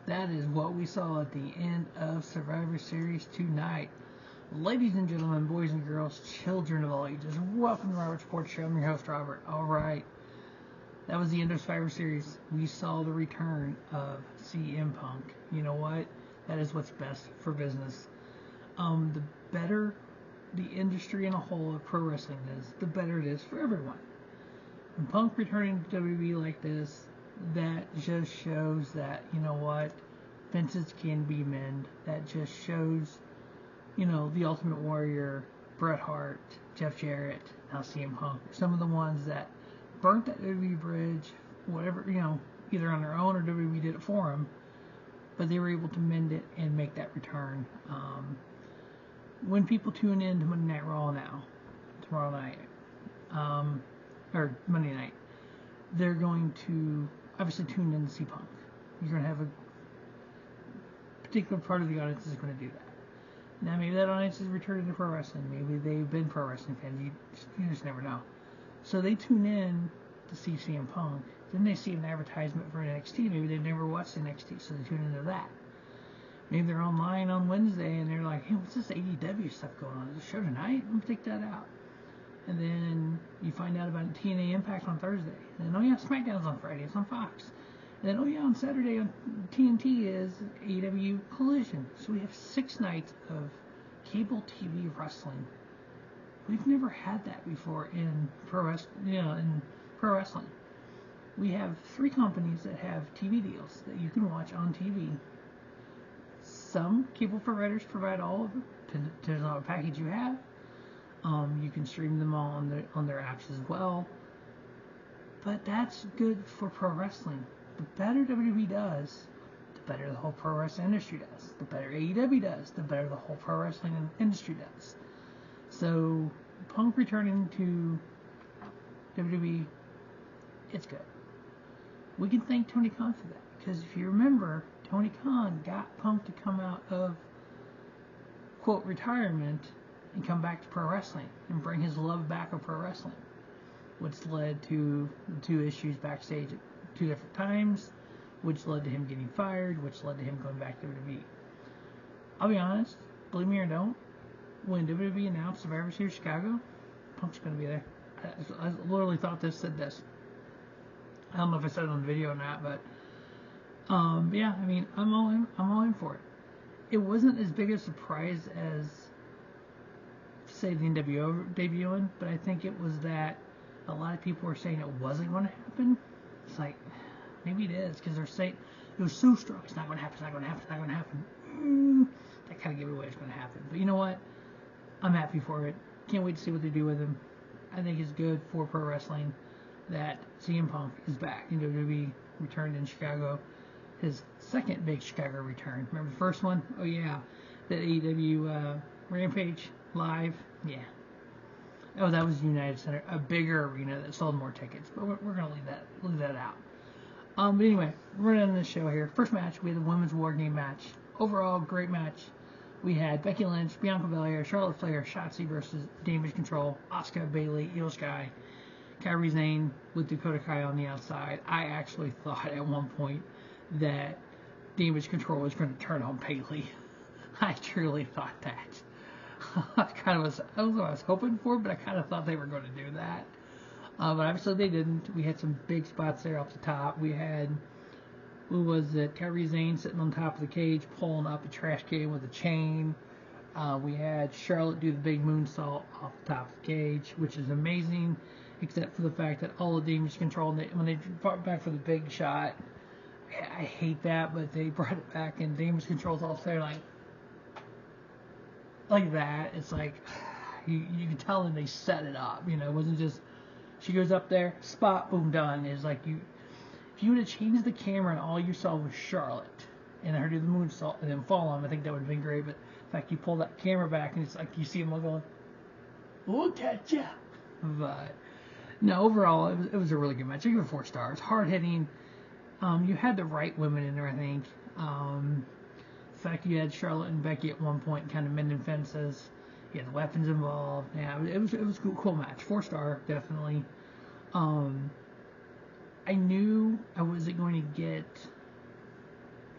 that is what we saw at the end of Survivor Series tonight. Ladies and gentlemen, boys and girls, children of all ages, welcome to Robert's Sports Show. I'm your host, Robert. Alright, that was the end of Survivor Series. We saw the return of CM Punk. You know what? That is what's best for business. The better the industry in a whole of pro wrestling is, the better it is for everyone. When Punk returning to WWE like this, that just shows that, you know what, fences can be mended. That just shows, you know, the Ultimate Warrior, Bret Hart, Jeff Jarrett, now CM Punk, some of the ones that burnt that WWE bridge, whatever, you know, either on their own or WWE did it for them, but they were able to mend it and make that return. When people tune in to Monday Night Raw now, tomorrow night, or Monday night, they're going to obviously tune in to see Punk. You're going to have a particular part of the audience is going to do that. Now, maybe that audience is returning to pro wrestling. Maybe they've been pro wrestling fans. You just never know. So they tune in to see CM Punk. Then they see an advertisement for NXT. Maybe they've never watched NXT, so they tune into that. Maybe they're online on Wednesday and they're like, hey, what's this AEW stuff going on? Is it a show tonight? Let me check that out. And then you find out about TNA Impact on Thursday. And then, oh yeah, SmackDown's on Friday. It's on Fox. And then, oh yeah, on Saturday on TNT is AEW Collision. So we have 6 nights of cable TV wrestling. We've never had that before in pro wrestling. We have 3 companies that have TV deals that you can watch on TV. Some cable providers provide all of them, depending on what package you have. You can stream them all on their apps as well. But that's good for pro wrestling. The better WWE does, the better the whole pro wrestling industry does. The better AEW does, the better the whole pro wrestling industry does. So, Punk returning to WWE, it's good. We can thank Tony Khan for that. Because if you remember, Tony Khan got Punk to come out of, quote, retirement and come back to pro wrestling and bring his love back of pro wrestling, which led to 2 issues backstage at 2 different times, which led to him getting fired, which led to him going back to WWE. I'll be honest, believe me or don't, when WWE announced Survivor Series Chicago, Punk's going to be there. I literally thought said this. I don't know if I said it on the video or not, but yeah, I mean, I'm all in for it. It wasn't as big a surprise as, say, the NWO debuting, but I think it was that a lot of people were saying it wasn't going to happen. It's like, maybe it is, because they're saying it was so strong. It's not going to happen. It's not going to happen. It's not going to happen. That kind of gave away it's going to happen. But you know what? I'm happy for it. Can't wait to see what they do with him. I think it's good for pro wrestling that CM Punk is back. WWE returned in Chicago. His second big Chicago return. Remember the first one? Oh yeah, the AEW Rampage Live. Yeah. Oh, that was United Center, a bigger arena that sold more tickets. But we're gonna leave that out. But anyway, we're gonna end this show here. First match, we had the women's WarGame match. Overall, great match. We had Becky Lynch, Bianca Belair, Charlotte Flair, Shotzi versus Damage Control, Asuka, Bayley, Io Sky, Kairi, Zane with Dakota Kai on the outside. I actually thought at one point that Damage Control was going to turn on Bayley. I truly thought that. I don't know what I was hoping for, but I kind of thought they were going to do that. But obviously they didn't. We had some big spots there off the top. We had, who was it? Kairi Zane sitting on top of the cage, pulling up a trash can with a chain. We had Charlotte do the big moonsault off the top of the cage, which is amazing, except for the fact that all the Damage Control, when they brought back for the big shot, I hate that, but they brought it back and Damage Control's all there like that. It's like, you can tell them they set it up, you know. It wasn't just, she goes up there, spot, boom, done. It's like, if you would have changed the camera and all you saw was Charlotte and her do the moonsault and then fall on, I think that would have been great. But in fact, you pull that camera back and it's like you see them all going, look at ya. But no, overall, it was a really good match. I give it 4 stars. Hard hitting. You had the right women in there, I think. The fact you had Charlotte and Becky at one point kind of mending fences. You had the weapons involved. Yeah, it was a cool match. 4-star, definitely. I knew I wasn't going to get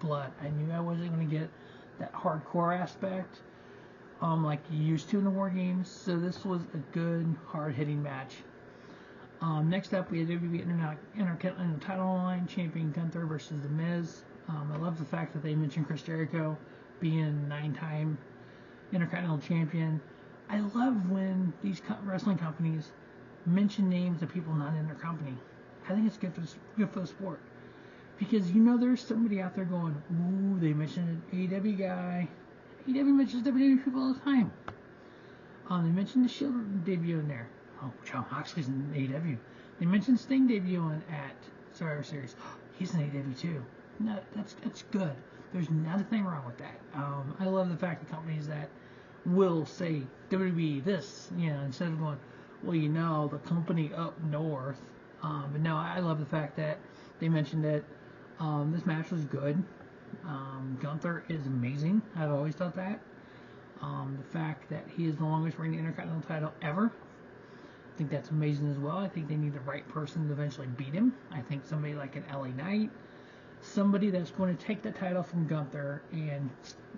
blood. I knew I wasn't going to get that hardcore aspect like you used to in the WarGames. So this was a good, hard-hitting match. Next up, we had WWE Intercontinental title line champion Gunther versus The Miz. I love the fact that they mentioned Chris Jericho being 9-time Intercontinental champion. I love when these wrestling companies mention names of people not in their company. I think it's good for the sport. Because you know there's somebody out there going, ooh, they mentioned an AEW guy. AEW mentions WWE people all the time. They mentioned the Shield debut in there. Oh, John Moxley's in AEW. They mentioned Sting debuting at Survivor Series. He's in AEW too. No, that's good. There's nothing wrong with that. I love the fact that companies that will say WWE this, instead of going, well, the company up north. But no, I love the fact that they mentioned that this match was good. Gunther is amazing. I've always thought that. The fact that he is the longest reigning Intercontinental title ever, I think that's amazing as well. I think they need the right person to eventually beat him. I think somebody like an LA Knight, somebody that's going to take the title from Gunther and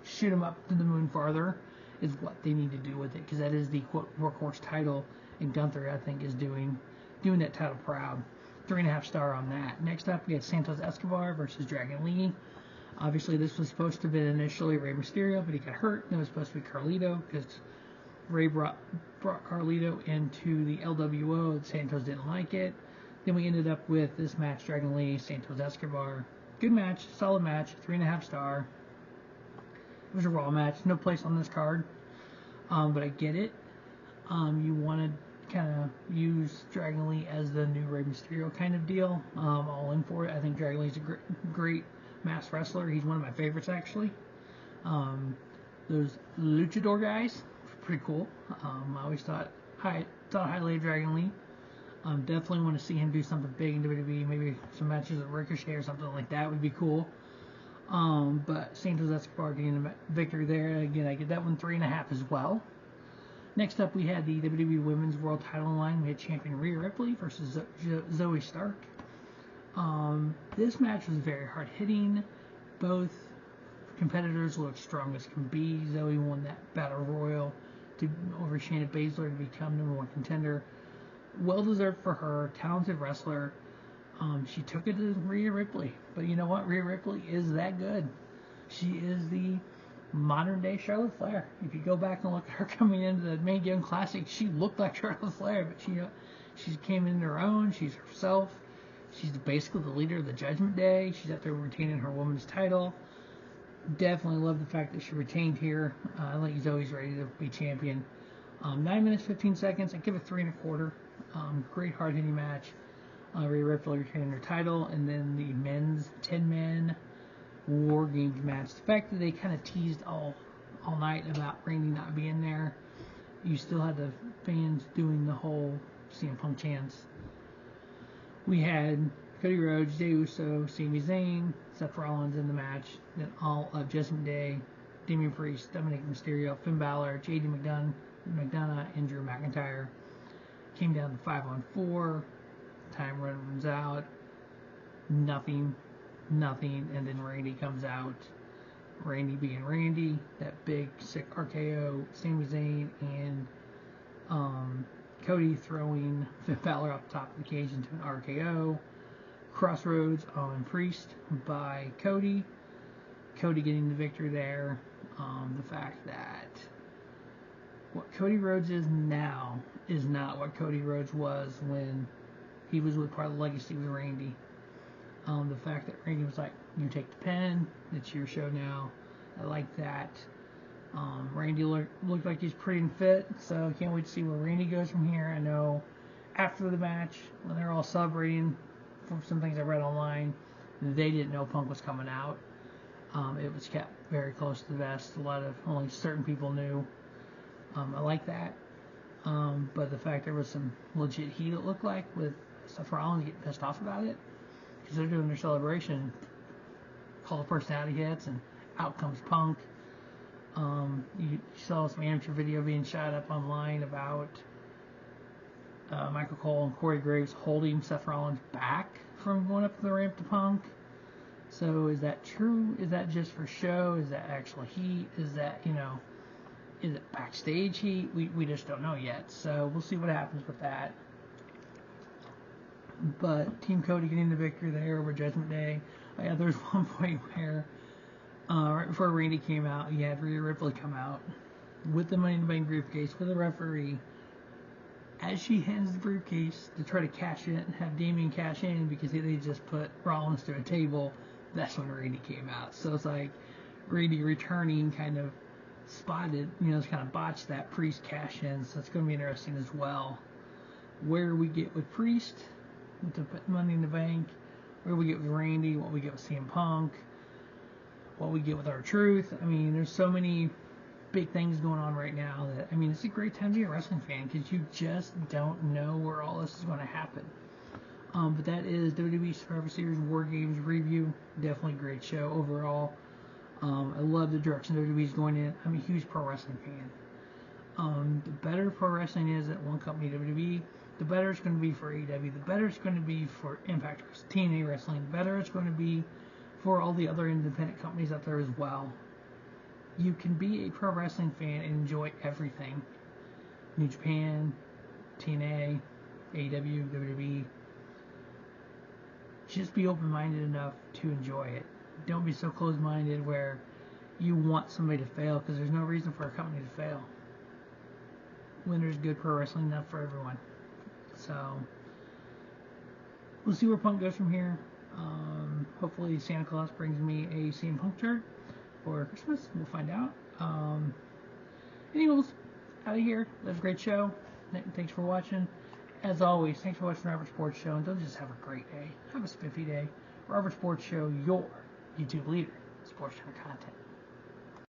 shoot him up to the moon farther, is what they need to do with it, because that is the quote workhorse title, and Gunther, I think, is doing that title proud. 3.5 star on that. Next up, we had Santos Escobar versus Dragon Lee. Obviously, this was supposed to have been initially Rey Mysterio, but he got hurt. Then it was supposed to be Carlito, because Rey brought Carlito into the LWO. Santos didn't like it. Then we ended up with this match, Dragon Lee, Santos Escobar. Good match, solid match, 3.5 star. It was a Raw match, no place on this card, but I get it. You want to kind of use Dragon Lee as the new Rey Mysterio kind of deal. All in for it. I think Dragon Lee's a great masked wrestler. He's one of my favorites, actually. Those luchador guys, pretty cool. I always thought highly of Dragon Lee. Definitely want to see him do something big in WWE. Maybe some matches with Ricochet or something like that would be cool. But Santos Escobar getting the victory there. Again, I get that one 3.5 as well. Next up, we had the WWE Women's World Title line. We had champion Rhea Ripley versus Zoey Stark. This match was very hard hitting. Both competitors looked strong as can be. Zoey won that battle royal over Shayna Baszler to become #1 contender. Well deserved for her. Talented wrestler. She took it to Rhea Ripley. But you know what? Rhea Ripley is that good. She is the modern day Charlotte Flair. If you go back and look at her coming into the Main Game Classic, she looked like Charlotte Flair, but she came into her own. She's herself. She's basically the leader of the Judgment Day. She's out there retaining her women's title. Definitely love the fact that she retained here. I think Zoey's ready to be champion. 9 minutes, 15 seconds. I give it 3.25. Great hard-hitting match. Rhea Ripley retaining her title. And then the men's 10-man WarGames match. The fact that they kind of teased all night about Randy not being there. You still had the fans doing the whole CM Punk chants. We had Cody Rhodes, Jey Uso, Sami Zayn, Seth Rollins in the match. Then all of Judgment Day, Damian Priest, Dominik Mysterio, Finn Balor, JD McDonagh, and Drew McIntyre. Came down to 5-on-4. Time runs out. Nothing. And then Randy comes out. Randy being Randy. That big, sick RKO. Sami Zayn and Cody throwing Finn Balor off the top of the cage into an RKO. Crossroads on Priest by Cody. Cody getting the victory there. The fact that what Cody Rhodes is now is not what Cody Rhodes was when he was with part of the legacy with Randy. The fact that Randy was like, you take the pen, it's your show now. I like that. Randy looked like he's pretty fit, so I can't wait to see where Randy goes from here. I know after the match, when they're all celebrating, from some things I read online, they didn't know Punk was coming out. It was kept very close to the vest. Only certain people knew. I like that. But the fact there was some legit heat, it looked like, with Seth Rollins getting pissed off about it, because they're doing their celebration, Call of Personality hits, and out comes Punk. You saw some amateur video being shot up online about Michael Cole and Corey Graves holding Seth Rollins back from going up the ramp to Punk. So is that true? Is that just for show? Is that actual heat? Is that, is it backstage heat? We just don't know yet. So we'll see what happens with that. But Team Cody getting the victory there over Judgment Day. Yeah, there's one point where right before Randy came out, you had Rhea Ripley come out with the Money in the Bank briefcase with a referee. As she hands the briefcase to try to cash it and have Damian cash in because they just put Rollins to a table, that's when Randy came out. So it's like Randy returning kind of spotted, it's kind of botched that Priest cash in. So it's going to be interesting as well. Where we get with Priest, with the Money in the Bank, where we get with Randy, what we get with CM Punk, what we get with R-Truth. I mean, there's so many big things going on right now that, it's a great time to be a wrestling fan because you just don't know where all this is going to happen. But that is WWE Survivor Series WarGames review. Definitely a great show overall. I love the direction WWE is going in. I'm a huge pro wrestling fan. The better pro wrestling is at one company, WWE, the better it's going to be for AEW, the better it's going to be for Impact Wrestling, TNA Wrestling, the better it's going to be for all the other independent companies out there as well. You can be a pro wrestling fan and enjoy everything. New Japan, TNA, AEW, WWE. Just be open-minded enough to enjoy it. Don't be so closed-minded where you want somebody to fail, because there's no reason for a company to fail when there's good pro wrestling enough for everyone. So we'll see where Punk goes from here. Hopefully Santa Claus brings me a CM Punk shirt for Christmas. We'll find out. Anyways, out of here. That was a great show. Thanks for watching. As always, thanks for watching Robert Sports Show. And don't just have a great day. Have a spiffy day. Robert Sports Show, your YouTube leader. Sports Center content.